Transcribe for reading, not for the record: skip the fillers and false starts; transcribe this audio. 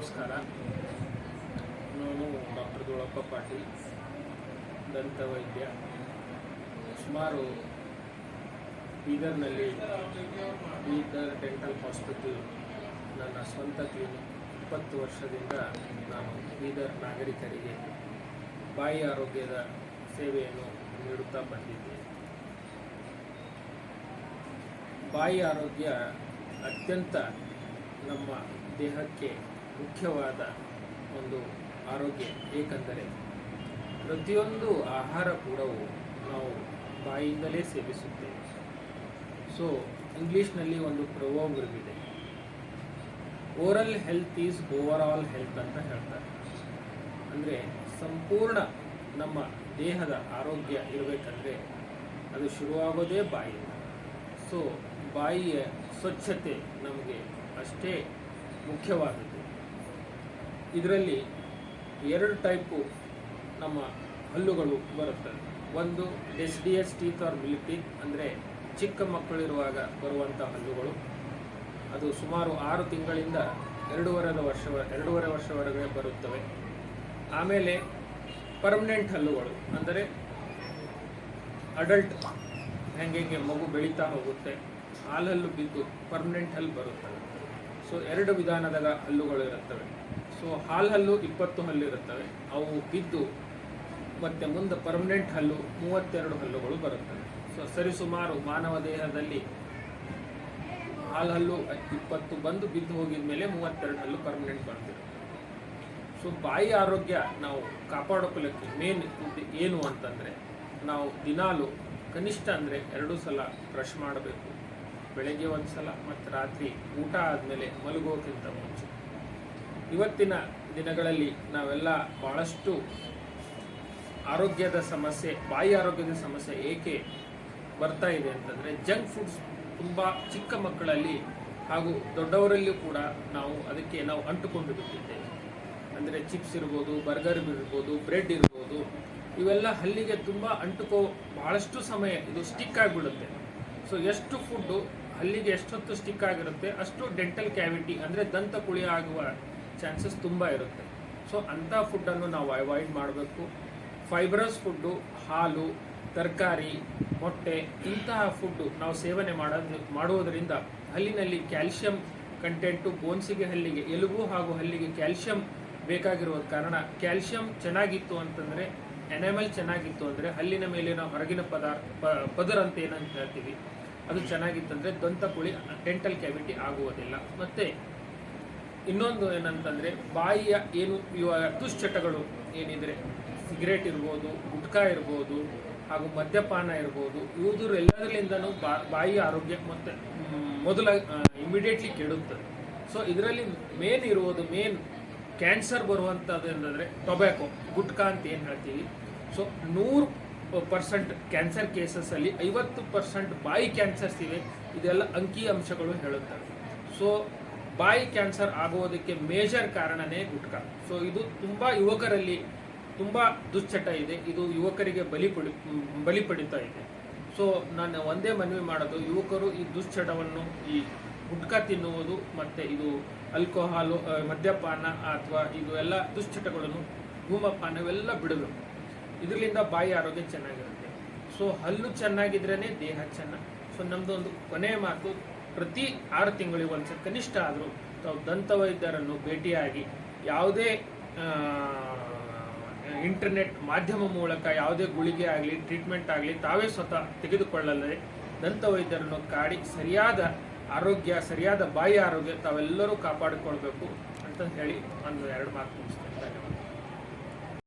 ನಮಸ್ಕಾರ. ನಾನು ಡಾಕ್ಟರ್ ಧೂಳಪ್ಪ ಪಾಟೀಲ್, ದಂತ ವೈದ್ಯ. ಸುಮಾರು ಬೀದರ್ನಲ್ಲಿ ಬೀದರ್ ಡೆಂಟಲ್ ಹಾಸ್ಪಿಟಲ್ ನನ್ನ ಸ್ವಂತ ಕ್ಲಿನಿಕ್. 20 ವರ್ಷದಿಂದ ನಾನು ಬೀದರ್ ನಾಗರಿಕರಿಗೆ ಬಾಯಿ ಆರೋಗ್ಯದ ಸೇವೆಯನ್ನು ನೀಡುತ್ತಾ ಬಂದಿದ್ದೇನೆ. ಬಾಯಿ ಆರೋಗ್ಯ ಅತ್ಯಂತ ನಮ್ಮ ದೇಹಕ್ಕೆ ಮುಖ್ಯವಾದ ಒಂದು ಆರೋಗ್ಯ. ಏಕೆಂದರೆ ಪ್ರತಿಯೊಂದು ಆಹಾರ ಕೂಡವು ನಾವು ಬಾಯಿಯಿಂದಲೇ ಸೇವಿಸುತ್ತೇವೆ. ಸೊ ಇಂಗ್ಲೀಷ್ನಲ್ಲಿ ಒಂದು ಪ್ರೊವರ್ಬ್ ಇದೆ, oral health is over all health ಅಂತ ಹೇಳ್ತಾರೆ. ಅಂದರೆ ಸಂಪೂರ್ಣ ನಮ್ಮ ದೇಹದ ಆರೋಗ್ಯ ಇರಬೇಕಂದ್ರೆ ಅದು ಶುರುವಾಗೋದೇ ಬಾಯಿಯಿಂದ. ಸೊ ಬಾಯಿಯ ಸ್ವಚ್ಛತೆ ನಮಗೆ ಅಷ್ಟೇ ಮುಖ್ಯವಾದದ್ದು. ಇದರಲ್ಲಿ 2 ಟೈಪು ನಮ್ಮ ಹಲ್ಲುಗಳು ಬರುತ್ತವೆ. ಒಂದು deciduous teeth R milk teeth, ಅಂದರೆ ಚಿಕ್ಕ ಮಕ್ಕಳಿರುವಾಗ ಬರುವಂಥ ಹಲ್ಲುಗಳು. ಅದು ಸುಮಾರು 6 ತಿಂಗಳಿಂದ 2.5 ವರ್ಷವರೆಗೆ ಬರುತ್ತವೆ. ಆಮೇಲೆ ಪರ್ಮನೆಂಟ್ ಹಲ್ಲುಗಳು, ಅಂದರೆ ಅಡಲ್ಟ್ ಹೆಂಗೆ ಮಗು ಬೆಳೀತಾ ಹೋಗುತ್ತೆ, ಹಾಲಲ್ಲು ಬಿದ್ದು ಪರ್ಮನೆಂಟ್ ಹಲ್ಲು ಬರುತ್ತವೆ. ಸೊ 2 ವಿಧಾನದ ಹಲ್ಲುಗಳು ಇರುತ್ತವೆ. ಸೊ ಹಲ್ಲು 20 ಹಲ್ಲು ಇರುತ್ತವೆ, ಅವು ಬಿದ್ದು ಮತ್ತು ಮುಂದೆ ಪರ್ಮನೆಂಟ್ ಹಲ್ಲು 32 ಹಲ್ಲುಗಳು ಬರುತ್ತವೆ. ಸೊ ಸರಿಸುಮಾರು ಮಾನವ ದೇಹದಲ್ಲಿ ಹಲ್ಲು 20 ಬಂದು ಬಿದ್ದು ಹೋಗಿದ ಮೇಲೆ 32 ಹಲ್ಲು ಪರ್ಮನೆಂಟ್ ಬರ್ತಿರುತ್ತೆ. ಸೊ ಬಾಯಿ ಆರೋಗ್ಯ ನಾವು ಕಾಪಾಡಿಕೊಳ್ಳೋಕ್ಕೆ ಮೇನ್ ಏನು ಅಂತಂದರೆ, ನಾವು ದಿನಾಲು ಕನಿಷ್ಠ ಅಂದರೆ 2 ಸಲ ಬ್ರಷ್ ಮಾಡಬೇಕು. ಬೆಳಗ್ಗೆ 1 ಸಲ ಮತ್ತು ರಾತ್ರಿ ಊಟ ಆದಮೇಲೆ ಮಲಗೋಕ್ಕಿಂತ ಮುಂಚೆ. ಇವತ್ತಿನ ದಿನಗಳಲ್ಲಿ ನಾವೆಲ್ಲ ಭಾಳಷ್ಟು ಆರೋಗ್ಯದ ಸಮಸ್ಯೆ, ಬಾಯಿ ಆರೋಗ್ಯದ ಸಮಸ್ಯೆ ಏಕೆ ಬರ್ತಾ ಇದೆ ಅಂತಂದರೆ, ಜಂಕ್ ಫುಡ್ಸ್ ತುಂಬ ಚಿಕ್ಕ ಮಕ್ಕಳಲ್ಲಿ ಹಾಗೂ ದೊಡ್ಡವರಲ್ಲಿಯೂ ಕೂಡ ಅದಕ್ಕೆ ನಾವು ಅಂಟುಕೊಂಡು ಬಿಟ್ಟಿದ್ದೇವೆ. ಅಂದರೆ ಚಿಪ್ಸ್ ಇರ್ಬೋದು, ಬರ್ಗರ್ ಇರ್ಬೋದು, ಬ್ರೆಡ್ ಇರ್ಬೋದು, ಇವೆಲ್ಲ ಹಲ್ಲಿಗೆ ತುಂಬ ಭಾಳಷ್ಟು ಸಮಯ ಇದು ಸ್ಟಿಕ್ ಆಗಿಬಿಡುತ್ತೆ. ಸೊ ಎಷ್ಟು ಫುಡ್ಡು ಹಲ್ಲಿಗೆ ಎಷ್ಟೊತ್ತು ಸ್ಟಿಕ್ ಆಗಿರುತ್ತೆ ಅಷ್ಟು ಡೆಂಟಲ್ ಕ್ಯಾವಿಟಿ ಅಂದರೆ ದಂತ ಕುಳಿ ಆಗುವ ಚಾನ್ಸಸ್ ತುಂಬ ಇರುತ್ತೆ. ಸೊ ಅಂಥ ಫುಡ್ಡನ್ನು ನಾವು ಅವಾಯ್ಡ್ ಮಾಡಬೇಕು. ಫೈಬ್ರಸ್ ಫುಡ್ಡು, ಹಾಲು, ತರಕಾರಿ, ಮೊಟ್ಟೆ, ಇಂತಹ ಫುಡ್ಡು ನಾವು ಸೇವನೆ ಮಾಡುವುದರಿಂದ ಹಲ್ಲಿನಲ್ಲಿ ಕ್ಯಾಲ್ಶಿಯಂ ಕಂಟೆಂಟು, ಬೋನ್ಸಿಗೆ, ಹಲ್ಲಿಗೆ, ಎಲುಬು ಹಾಗೂ ಹಲ್ಲಿಗೆ ಕ್ಯಾಲ್ಶಿಯಂ ಬೇಕಾಗಿರುವ ಕಾರಣ, ಕ್ಯಾಲ್ಶಿಯಂ ಚೆನ್ನಾಗಿತ್ತು ಅಂತಂದರೆ, ಎನಾಮೆಲ್ ಚೆನ್ನಾಗಿತ್ತು ಅಂದರೆ, ಹಲ್ಲಿನ ಮೇಲಿನ ಹೊರಗಿನ ಪದರ ಅಂತ ಏನಂತ ಹೇಳ್ತೀವಿ, ಅದು ಚೆನ್ನಾಗಿತ್ತಂದರೆ ದಂತ ಕುಳಿ, ಡೆಂಟಲ್ ಕ್ಯಾವಿಟಿ ಆಗುವುದಿಲ್ಲ. ಮತ್ತು ಇನ್ನೊಂದು ಏನಂತಂದರೆ, ಬಾಯಿಯ ಇವಾಗ ದುಶ್ಚಟಗಳು ಏನಿದ್ರೆ, ಸಿಗರೇಟ್ ಇರ್ಬೋದು, ಗುಟ್ಕಾ ಇರ್ಬೋದು, ಹಾಗೂ ಮದ್ಯಪಾನ ಇರ್ಬೋದು, ಎಲ್ಲದರಿಂದನೂ ಬಾಯಿ ಆರೋಗ್ಯ ಮತ್ತು ಇಮಿಡಿಯೇಟ್ಲಿ ಕೆಡುತ್ತದೆ. ಸೊ ಇದರಲ್ಲಿ ಮೇನ್ ಕ್ಯಾನ್ಸರ್ ಬರುವಂಥದ್ದು ಏನಂದರೆ ಟೊಬ್ಯಾಕೊ, ಗುಟ್ಕಾ ಅಂತ ಏನು ಹೇಳ್ತೀವಿ. ಸೊ 100% ಕ್ಯಾನ್ಸರ್ ಕೇಸಸಲ್ಲಿ 50% ಬಾಯಿ ಕ್ಯಾನ್ಸರ್ಸ್ ಇವೆ. ಇದೆಲ್ಲ ಅಂಕಿ ಅಂಶಗಳು ಹೇಳುತ್ತವೆ. ಸೊ ಬಾಯಿ ಕ್ಯಾನ್ಸರ್ ಆಗುವುದಕ್ಕೆ ಮೇಜರ್ ಕಾರಣನೇ ಗುಟ್ಕಾ. ಸೊ ಇದು ತುಂಬ ಯುವಕರಲ್ಲಿ ತುಂಬ ದುಶ್ಚಟ ಇದೆ. ಇದು ಯುವಕರಿಗೆ ಬಲಿ ಪಡಿತಾ ಇದೆ. ಸೊ ನಾನು ಒಂದೇ ಮನವಿ ಮಾಡೋದು, ಯುವಕರು ಈ ದುಶ್ಚಟವನ್ನು, ಈ ಗುಟ್ಕಾ ತಿನ್ನುವುದು ಮತ್ತು ಇದು ಆಲ್ಕೋಹಾಲು, ಮದ್ಯಪಾನ ಅಥವಾ ಇದು ಎಲ್ಲ ದುಶ್ಚಟಗಳನ್ನು, ಧೂಮಪಾನ ಇವೆಲ್ಲ ಬಿಡಬೇಕು. ಇದರಿಂದ ಬಾಯಿ ಆರೋಗ್ಯ ಚೆನ್ನಾಗಿರುತ್ತೆ. ಸೊ ಹಲ್ಲು ಚೆನ್ನಾಗಿದ್ರೇ ದೇಹ ಚೆನ್ನಾಗಿ. ಸೊ ನಮ್ಮದು ಒಂದು ಕೊನೆಯ ಮಾತು, ಪ್ರತಿ 6 ತಿಂಗಳಿಗೆ ಒಂದ್ಸಲ ಕನಿಷ್ಠ ಆದರೂ ತಾವು ದಂತ ವೈದ್ಯರನ್ನು ಭೇಟಿಯಾಗಿ, ಯಾವುದೇ ಇಂಟರ್ನೆಟ್ ಮಾಧ್ಯಮ ಮೂಲಕ ಯಾವುದೇ ಗುಳಿಗೆ ಆಗಲಿ, ಟ್ರೀಟ್ಮೆಂಟ್ ಆಗಲಿ ತಾವೇ ಸ್ವತಃ ತೆಗೆದುಕೊಳ್ಳದೆ ದಂತ ವೈದ್ಯರನ್ನು ಕಾಡಿ ಸರಿಯಾದ ಆರೋಗ್ಯ, ಸರಿಯಾದ ಬಾಯಿ ಆರೋಗ್ಯ ತಾವೆಲ್ಲರೂ ಕಾಪಾಡಿಕೊಳ್ಬೇಕು ಅಂತ ಹೇಳಿ 1-2 ಮಾತು ಮುಗಿಸ್ತೇನೆ. ಧನ್ಯವಾದ.